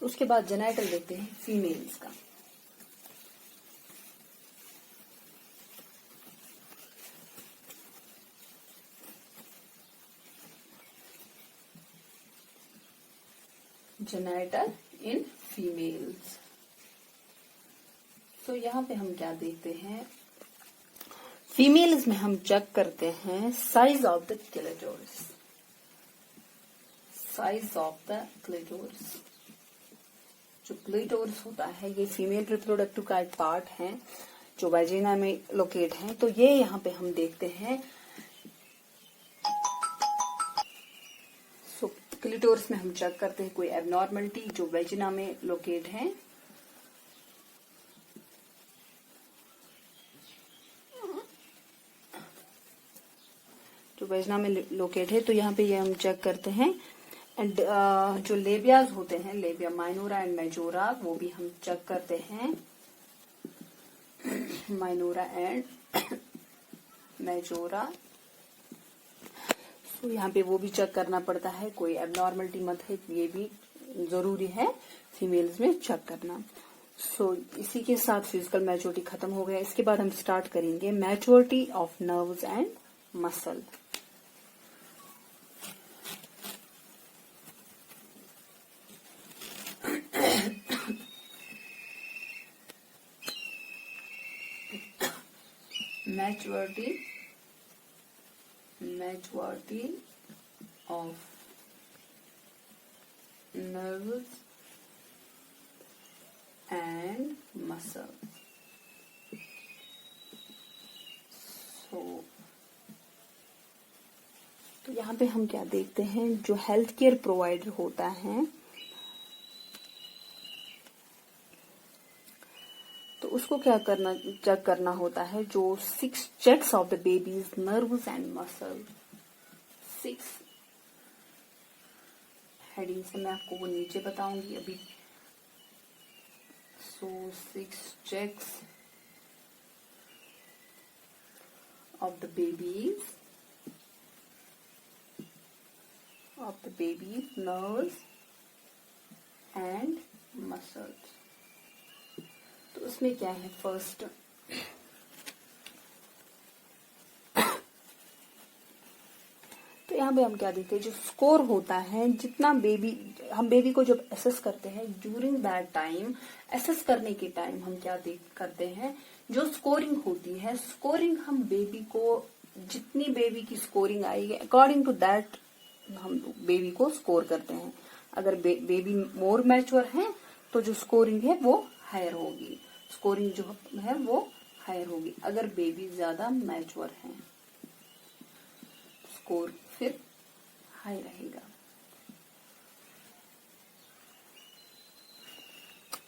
उसके बाद जेनिटल देखते हैं फीमेल्स का। Genital in females. तो यहाँ पे हम क्या देखते हैं, फीमेल्स में हम चेक करते हैं size of the clitoris. Size of the clitoris, जो क्लिटोरिस होता है ये फीमेल रिप्रोडक्टिव का एक पार्ट है जो वाजिना में लोकेट है। तो ये यहाँ पे हम देखते हैं। सो क्लिटोरिस में हम चेक करते हैं कोई एबनॉर्मलिटी जो वाजिना में लोकेट है। जो वाजिना में लोकेट है, तो यहाँ पे ये हम चेक करते हैं। एंड जो लेबियाज होते हैं, लेबिया माइनोरा एंड मेजोरा, वो भी हम चेक करते हैं। माइनोरा एंड मेजोरा, तो यहाँ पे वो भी चेक करना पड़ता है, कोई एबनॉर्मलिटी मत है, ये भी जरूरी है फीमेल्स में चेक करना। सो इसी के साथ फिजिकल मैच्योरिटी खत्म हो गया। इसके बाद हम स्टार्ट करेंगे maturity of nerves and muscle. maturity of nerves and muscles. तो यहाँ पे हम क्या देखते हैं, जो हेल्थ केयर प्रोवाइडर होता है तो उसको क्या करना, चेक करना होता है जो 6 checks of the baby's nerves and muscle. 6 heading से मैं आपको वो नीचे बताऊंगी अभी। So 6 checks of the baby's nerves and muscles. तो उसमें क्या है, फर्स्ट तो यहाँ पे हम क्या देखते हैं, जो स्कोर होता है, जितना हम बेबी को जब एसेस करते हैं, ड्यूरिंग दैट टाइम, एसेस करने के टाइम हम क्या करते हैं, जो स्कोरिंग होती है, स्कोरिंग हम बेबी को, जितनी बेबी की स्कोरिंग आएगी अकॉर्डिंग टू दैट हम बेबी को स्कोर करते हैं। अगर बेबी मोर मैच्योर है तो जो स्कोरिंग है वो हायर होगी, स्कोरिंग जो है वो हायर होगी। अगर बेबी ज्यादा मैच्योर है स्कोर फिर हाई रहेगा।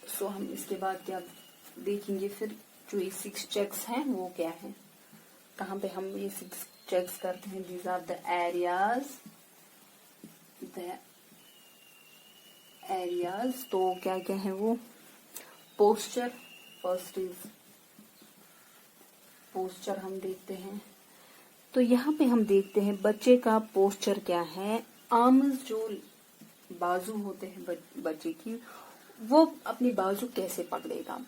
सो हम इसके बाद क्या देखेंगे, फिर जो ये 6 चेक्स हैं वो क्या है, कहाँ पे हम ये 6 चेक्स करते हैं। These are the areas. तो क्या क्या है वो, पोस्चर, फर्स्ट इज पोस्चर हम देखते हैं। तो यहाँ पे हम देखते हैं बच्चे का पोस्चर क्या है। आर्म्स, जो बाजू होते हैं बच्चे की, वो अपनी बाजू कैसे पकड़ेगा,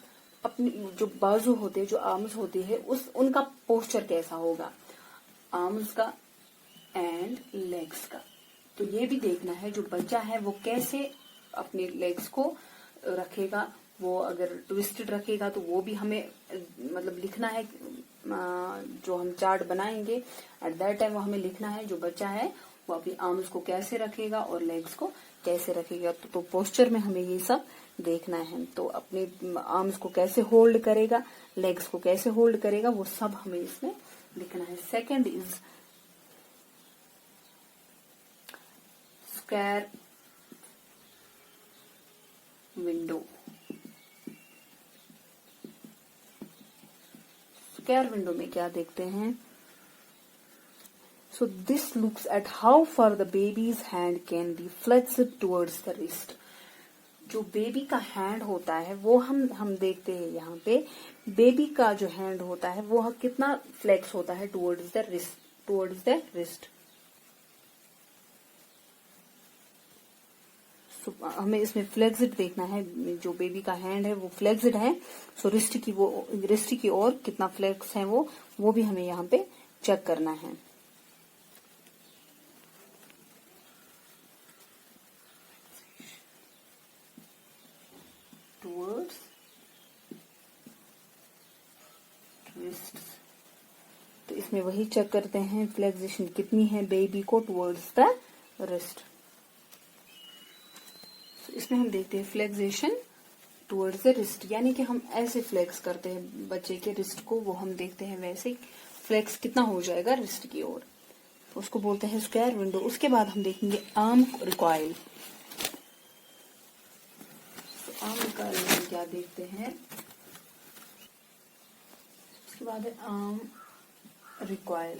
अपनी जो बाजू होते हैं, जो आर्म्स होती है, उनका पोस्चर कैसा होगा, आर्म्स का एंड लेग्स का। तो ये भी देखना है जो बच्चा है वो कैसे अपने लेग्स को रखेगा। वो अगर ट्विस्टेड रखेगा तो वो भी हमें मतलब लिखना है, जो हम चार्ट बनाएंगे एट दैट टाइम वो हमें लिखना है जो बच्चा है वो अपनी आर्म्स को कैसे रखेगा और लेग्स को कैसे रखेगा। तो पोस्चर में हमें ये सब देखना है। तो अपने आर्म्स को कैसे होल्ड करेगा, लेग्स को कैसे होल्ड करेगा, वो सब हमें इसमें लिखना है। Second is square window. Square window में क्या देखते हैं, so this looks at how far the babies hand can be flexed towards the wrist. जो बेबी का हैंड होता है वो हम देखते हैं, यहाँ पे बेबी का जो हैंड होता है वो कितना फ्लेक्स होता है टुवर्ड्स द रिस्ट। हमें इसमें फ्लेक्सिड देखना है, जो बेबी का हैंड है वो फ्लेक्सिड है। सो रिस्ट की ओर कितना फ्लेक्स है वो भी हमें यहाँ पे चेक करना है। टुवर्ड्स रिस्ट, तो इसमें वही चेक करते हैं फ्लेक्सेशन कितनी है बेबी को टुवर्ड्स द रिस्ट। इसमें हम देखते हैं फ्लेक्सेशन टुवर्ड्स द रिस्ट, यानी कि हम ऐसे फ्लेक्स करते हैं बच्चे के रिस्ट को, वो हम देखते हैं वैसे फ्लेक्स कितना हो जाएगा रिस्ट की ओर, तो उसको बोलते हैं स्क्वायर विंडो। उसके बाद हम देखेंगे आर्म रिकॉइल। तो आर्म रिकॉइल में क्या देखते हैं, उसके बाद है आर्म रिकॉइल।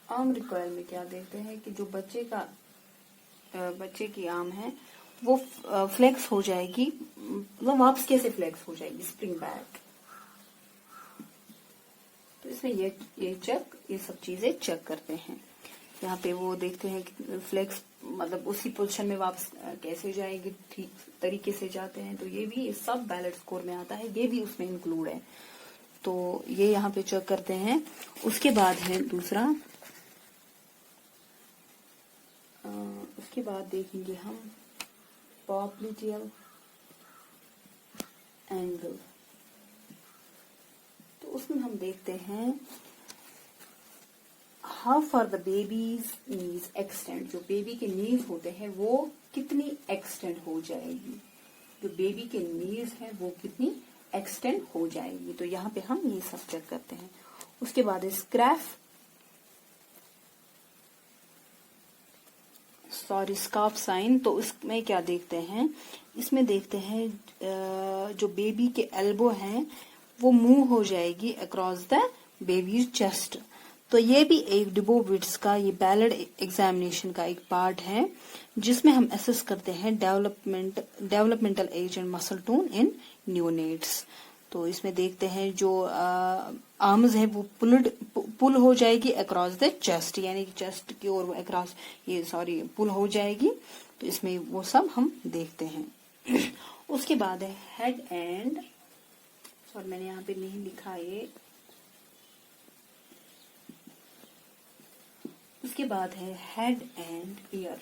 आर्म रिकॉइल में क्या देखते हैं कि जो बच्चे की आर्म है वो फ्लेक्स हो जाएगी, मतलब वापस कैसे फ्लेक्स हो जाएगी, स्प्रिंग बैक। तो इसमें ये सब चीजें चेक करते हैं। यहाँ पे वो देखते हैं कि फ्लेक्स मतलब उसी पोजीशन में वापस कैसे जाएगी, ठीक तरीके से जाते हैं। तो ये भी सब बैलेट स्कोर में आता है, ये भी उसमें इंक्लूड है। तो ये यहाँ पे चेक करते हैं। उसके बाद है दूसरा, उसके बाद देखेंगे हम पॉप्लिटियल एंगल। तो उसमें हम देखते हैं how for the babies knees extend, जो बेबी के नीज होते हैं वो कितनी एक्सटेंड हो जाएगी, जो बेबी के नीज है वो कितनी एक्सटेंड हो जाएगी। तो यहाँ पे हम ये सब चेक करते हैं। उसके बाद है स्कार्फ साइन। तो इसमें क्या देखते हैं, इसमें देखते हैं जो बेबी के एल्बो हैं वो मूव हो जाएगी अक्रॉस द बेबीज चेस्ट। तो ये भी एक डिबोविट्स का ये बैलेट एग्जामिनेशन का एक पार्ट है, जिसमें हम असेस करते हैं developmental age and muscle tone in neonates. तो इसमें देखते हैं जो आर्म्स है वो पुल हो जाएगी अक्रॉस द चेस्ट, यानी कि चेस्ट की ओर अक्रॉस पुल हो जाएगी। तो इसमें वो सब हम देखते हैं। उसके बाद है हेड एंड, और मैंने यहाँ पे नहीं लिखा ये। उसके बाद है head and ear.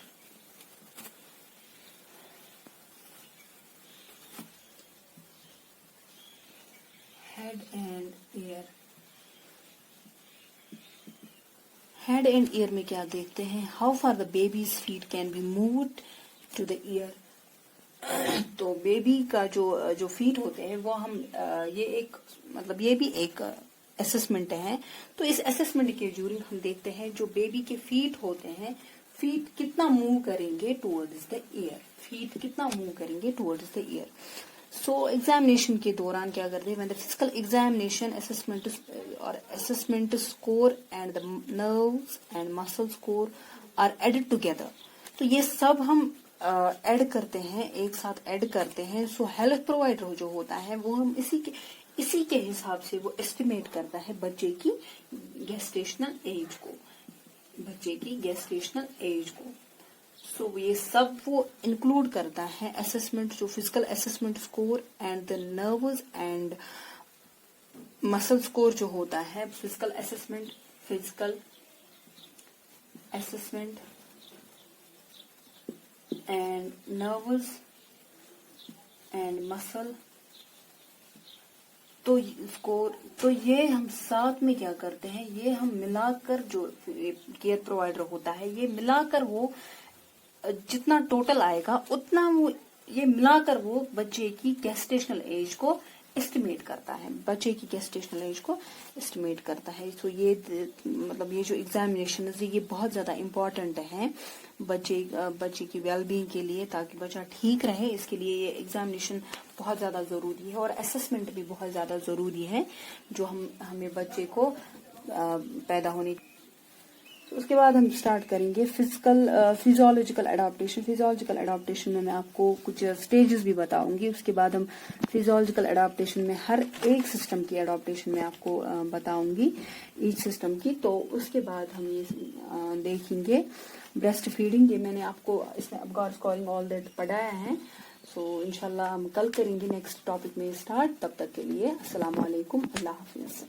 Head and ear, head and ear में क्या देखते हैं, how far the baby's feet can be moved to the ear. तो बेबी का जो फीट होते हैं वो हम ये भी एक असेसमेंट है। तो इस असेसमेंट के ड्यूरिंग हम देखते हैं जो बेबी के फीट होते हैं, फीट कितना मूव करेंगे टुवर्ड्स द ईयर, फीट कितना मूव करेंगे towards the ear. So examination के दौरान क्या करते हैं, मतलब physical examination assessment score and the nerves and muscle score are added together. तो ये सब हम ऐड करते हैं, एक साथ ऐड करते हैं। सो हेल्थ प्रोवाइडर जो होता है वो हम इसी के हिसाब से वो एस्टिमेट करता है बच्चे की गेस्टेशनल एज को, सो ये सब वो इंक्लूड करता है असेसमेंट, जो physical assessment score and the nerves and muscle score जो होता है। Physical assessment and nerves and muscle, तो स्कोर, तो ये हम साथ में क्या करते हैं, ये हम मिलाकर, जो केयर प्रोवाइडर होता है ये मिलाकर वो जितना टोटल आएगा उतना वो ये मिलाकर वो बच्चे की गेस्टेशनल एज को एस्टिमेट करता है, तो ये ये जो एग्जामिनेशन है ये बहुत ज्यादा इम्पोर्टेंट है बच्चे की वेलबींग के लिए, ताकि बच्चा ठीक रहे। इसके लिए ये एग्जामिनेशन बहुत ज्यादा जरूरी है और असेसमेंट भी बहुत ज्यादा जरूरी है जो हमें बच्चे को पैदा होने। उसके बाद हम स्टार्ट करेंगे फिजियोलॉजिकल एडाप्टेशन। फिजियोलॉजिकल एडाप्टेशन में मैं आपको कुछ स्टेजेस भी बताऊंगी। उसके बाद हम फिजियोलॉजिकल एडाप्टेशन में हर एक सिस्टम की एडाप्टेशन में आपको बताऊंगी, ईच सिस्टम की। तो उसके बाद हम ये देखेंगे ब्रेस्ट फीडिंग। ये मैंने आपको इसमें अपगार स्कोरिंग ऑल दैट पढ़ाया है। सो इंशाल्लाह हम कल करेंगे नेक्स्ट टॉपिक में स्टार्ट। तब तक के लिए अस्सलाम वालेकुम, अल्लाह हाफिज।